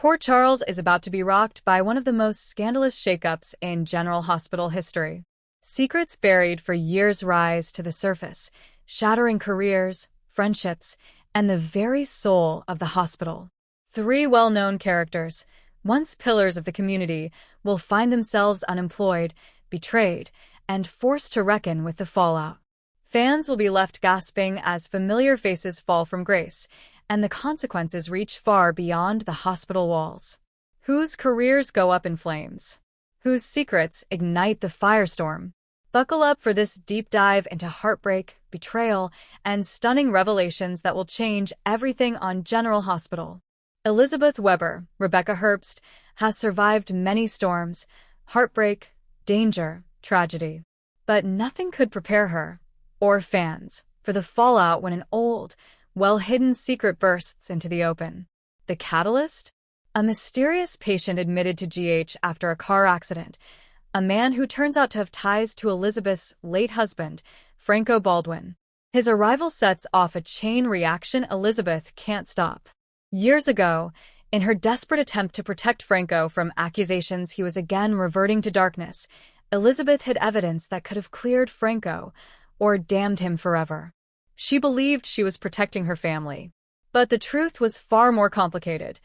Port Charles is about to be rocked by one of the most scandalous shakeups in General Hospital history. Secrets buried for years rise to the surface, shattering careers, friendships, and the very soul of the hospital. Three well-known characters, once pillars of the community, will find themselves unemployed, betrayed, and forced to reckon with the fallout. Fans will be left gasping as familiar faces fall from grace, and the consequences reach far beyond the hospital walls. Whose careers go up in flames? Whose secrets ignite the firestorm? Buckle up for this deep dive into heartbreak, betrayal, and stunning revelations that will change everything on General Hospital. Elizabeth Weber, Rebecca Herbst, has survived many storms, heartbreak, danger, tragedy. But nothing could prepare her, or fans, for the fallout when an old, well-hidden secret bursts into the open. The catalyst? A mysterious patient admitted to GH after a car accident, a man who turns out to have ties to Elizabeth's late husband, Franco Baldwin. His arrival sets off a chain reaction Elizabeth can't stop. Years ago, in her desperate attempt to protect Franco from accusations he was again reverting to darkness, Elizabeth hid evidence that could have cleared Franco or damned him forever. She believed she was protecting her family. But the truth was far more complicated.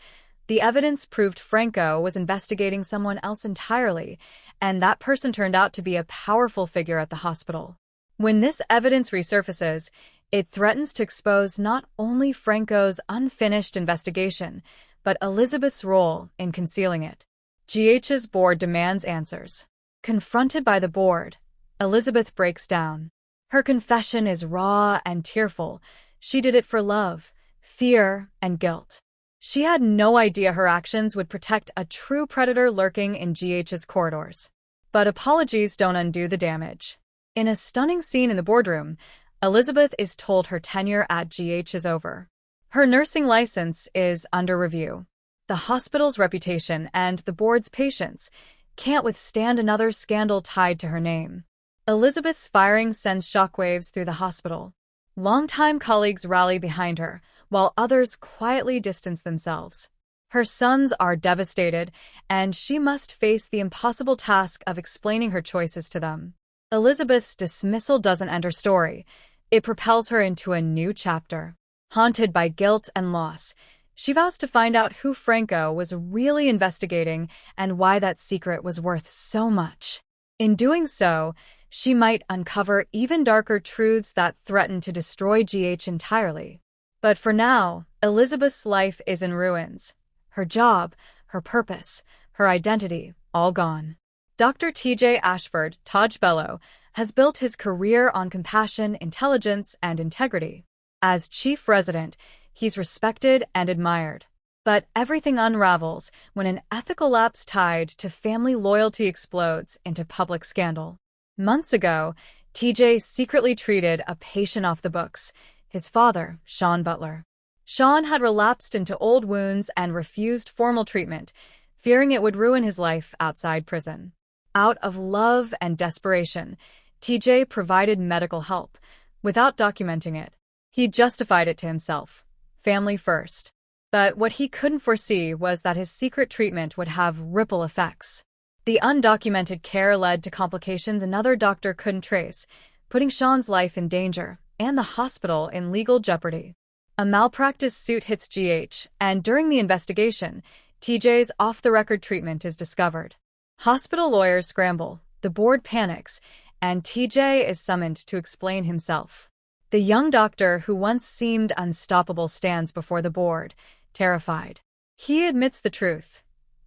The evidence proved Franco was investigating someone else entirely, and that person turned out to be a powerful figure at the hospital. When this evidence resurfaces, it threatens to expose not only Franco's unfinished investigation, but Elizabeth's role in concealing it. GH's board demands answers. Confronted by the board, Elizabeth breaks down. Her confession is raw and tearful. She did it for love, fear, and guilt. She had no idea her actions would protect a true predator lurking in GH's corridors. But apologies don't undo the damage. In a stunning scene in the boardroom, Elizabeth is told her tenure at GH is over. Her nursing license is under review. The hospital's reputation and the board's patience can't withstand another scandal tied to her name. Elizabeth's firing sends shockwaves through the hospital. Longtime colleagues rally behind her, while others quietly distance themselves. Her sons are devastated, and she must face the impossible task of explaining her choices to them. Elizabeth's dismissal doesn't end her story. It propels her into a new chapter. Haunted by guilt and loss, she vows to find out who Franco was really investigating and why that secret was worth so much. In doing so, she might uncover even darker truths that threaten to destroy GH entirely. But for now, Elizabeth's life is in ruins. Her job, her purpose, her identity, all gone. Dr. T.J. Ashford, Taj Bello, has built his career on compassion, intelligence, and integrity. As chief resident, he's respected and admired. But everything unravels when an ethical lapse tied to family loyalty explodes into public scandal. Months ago, TJ secretly treated a patient off the books, his father, Sean Butler. Sean had relapsed into old wounds and refused formal treatment, fearing it would ruin his life outside prison. Out of love and desperation, TJ provided medical help, without documenting it. He justified it to himself. Family first. But what he couldn't foresee was that his secret treatment would have ripple effects. The undocumented care led to complications another doctor couldn't trace, putting Sean's life in danger and the hospital in legal jeopardy. A malpractice suit hits GH, and during the investigation, TJ's off-the-record treatment is discovered. Hospital lawyers scramble, the board panics, and TJ is summoned to explain himself. The young doctor who once seemed unstoppable stands before the board, terrified. He admits the truth.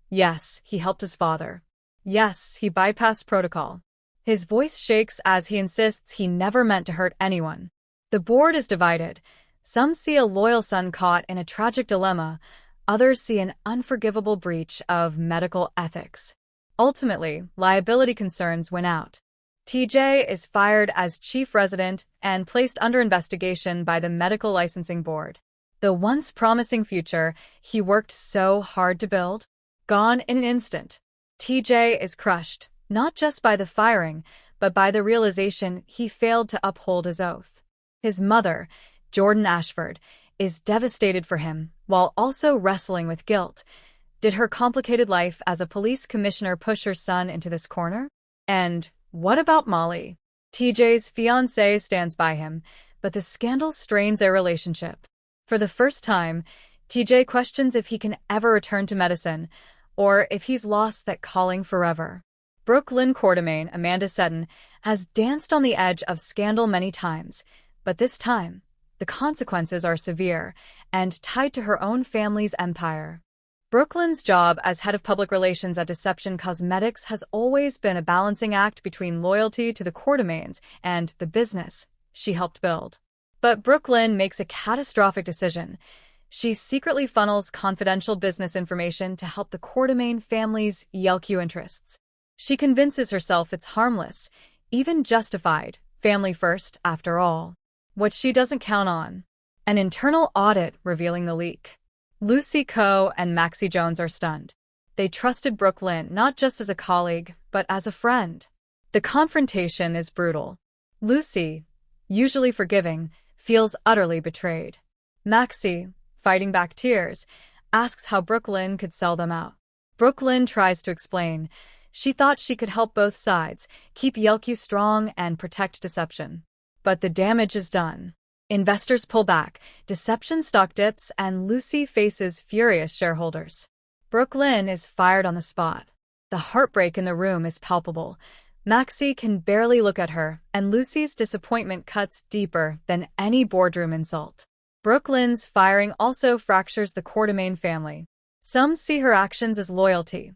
Yes, he helped his father. Yes, he bypassed protocol. His voice shakes as he insists he never meant to hurt anyone. The board is divided. Some see a loyal son caught in a tragic dilemma. Others see an unforgivable breach of medical ethics. Ultimately, liability concerns win out. TJ is fired as chief resident and placed under investigation by the medical licensing board. The once promising future he worked so hard to build, gone in an instant. TJ is crushed, not just by the firing, but by the realization he failed to uphold his oath. His mother, Jordan Ashford, is devastated for him, while also wrestling with guilt. Did her complicated life as a police commissioner push her son into this corner? And what about Molly? TJ's fiancée stands by him, but the scandal strains their relationship. For the first time, TJ questions if he can ever return to medicine, or if he's lost that calling forever. Brook Lynn Quartermain, Amanda Seton, has danced on the edge of scandal many times, but this time, the consequences are severe and tied to her own family's empire. Brook Lynn's job as head of public relations at Deception Cosmetics has always been a balancing act between loyalty to the Quartermains and the business she helped build. But Brook Lynn makes a catastrophic decision. She secretly funnels confidential business information to help the Quartermain family's Yelku interests. She convinces herself it's harmless, even justified, family first, after all. What she doesn't count on: an internal audit revealing the leak. Lucy Coe and Maxie Jones are stunned. They trusted Brook Lynn not just as a colleague, but as a friend. The confrontation is brutal. Lucy, usually forgiving, feels utterly betrayed. Maxie, fighting back tears, asks how Brook Lynn could sell them out. Brook Lynn tries to explain. She thought she could help both sides, keep Yelku strong and protect Deception. But the damage is done. Investors pull back, Deception stock dips, and Lucy faces furious shareholders. Brook Lynn is fired on the spot. The heartbreak in the room is palpable. Maxie can barely look at her, and Lucy's disappointment cuts deeper than any boardroom insult. Brook Lynn's firing also fractures the Quartermain family. Some see her actions as loyalty.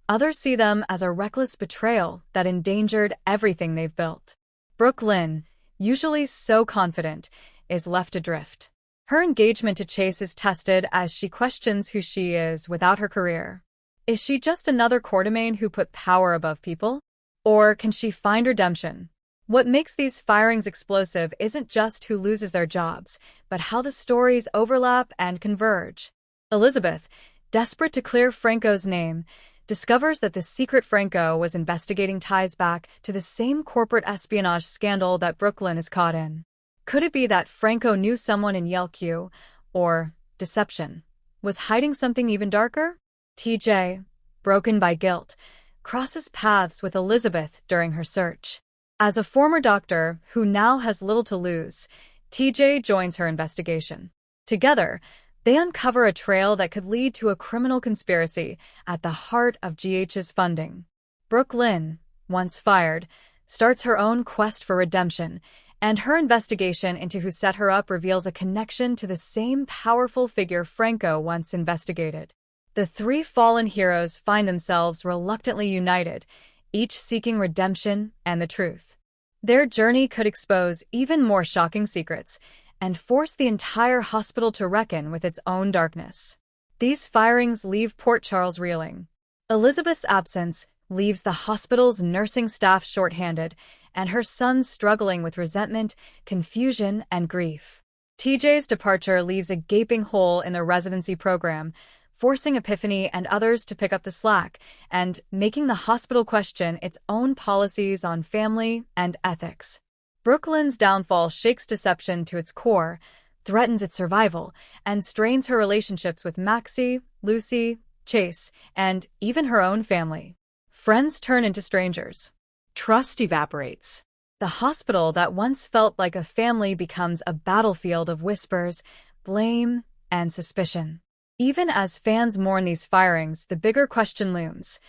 Others see them as a reckless betrayal that endangered everything they've built. Brook Lynn, usually so confident, is left adrift. Her engagement to Chase is tested as she questions who she is without her career. Is she just another Quartermain who put power above people? Or can she find redemption? What makes these firings explosive isn't just who loses their jobs, but how the stories overlap and converge. Elizabeth, desperate to clear Franco's name, discovers that the secret Franco was investigating ties back to the same corporate espionage scandal that Brook Lynn is caught in. Could it be that Franco knew someone in Yelku, or Deception was hiding something even darker? TJ, broken by guilt, crosses paths with Elizabeth during her search. As a former doctor who now has little to lose, TJ joins her investigation. Together, they uncover a trail that could lead to a criminal conspiracy at the heart of GH's funding. Brook Lynn, once fired, starts her own quest for redemption, and her investigation into who set her up reveals a connection to the same powerful figure Franco once investigated. The three fallen heroes find themselves reluctantly united, each seeking redemption and the truth. Their journey could expose even more shocking secrets and force the entire hospital to reckon with its own darkness. These firings leave Port Charles reeling. Elizabeth's absence leaves the hospital's nursing staff shorthanded, and her son struggling with resentment, confusion, and grief. TJ's departure leaves a gaping hole in the residency program, forcing Epiphany and others to pick up the slack, and making the hospital question its own policies on family and ethics. Brook Lynn's downfall shakes Deception to its core, threatens its survival, and strains her relationships with Maxie, Lucy, Chase, and even her own family. Friends turn into strangers. Trust evaporates. The hospital that once felt like a family becomes a battlefield of whispers, blame, and suspicion. Even as fans mourn these firings, the bigger question looms.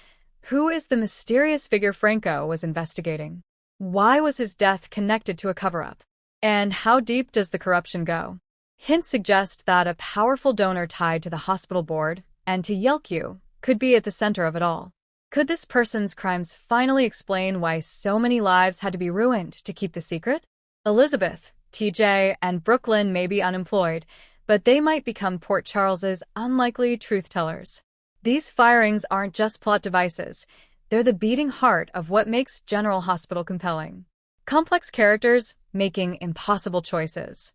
Who is the mysterious figure Franco was investigating? Why was his death connected to a cover-up? And how deep does the corruption go? Hints suggest that a powerful donor tied to the hospital board and to Yelku could be at the center of it all. Could this person's crimes finally explain why so many lives had to be ruined to keep the secret? Elizabeth, TJ, and Brook Lynn may be unemployed, but they might become Port Charles's unlikely truth-tellers. These firings aren't just plot devices. They're the beating heart of what makes General Hospital compelling. Complex characters making impossible choices.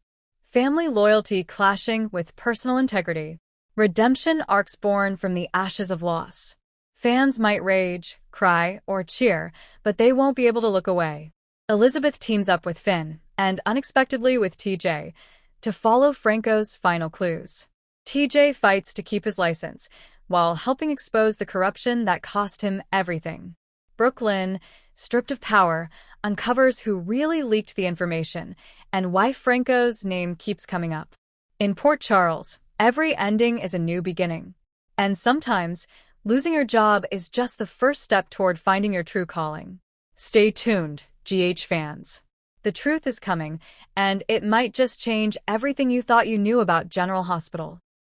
Family loyalty clashing with personal integrity. Redemption arcs born from the ashes of loss. Fans might rage, cry, or cheer, but they won't be able to look away. Elizabeth teams up with Finn, and unexpectedly with TJ, to follow Franco's final clues. TJ fights to keep his license, while helping expose the corruption that cost him everything. Brook Lynn, stripped of power, uncovers who really leaked the information, and why Franco's name keeps coming up. In Port Charles, every ending is a new beginning. And sometimes, losing your job is just the first step toward finding your true calling. Stay tuned, GH fans. The truth is coming, and it might just change everything you thought you knew about General Hospital.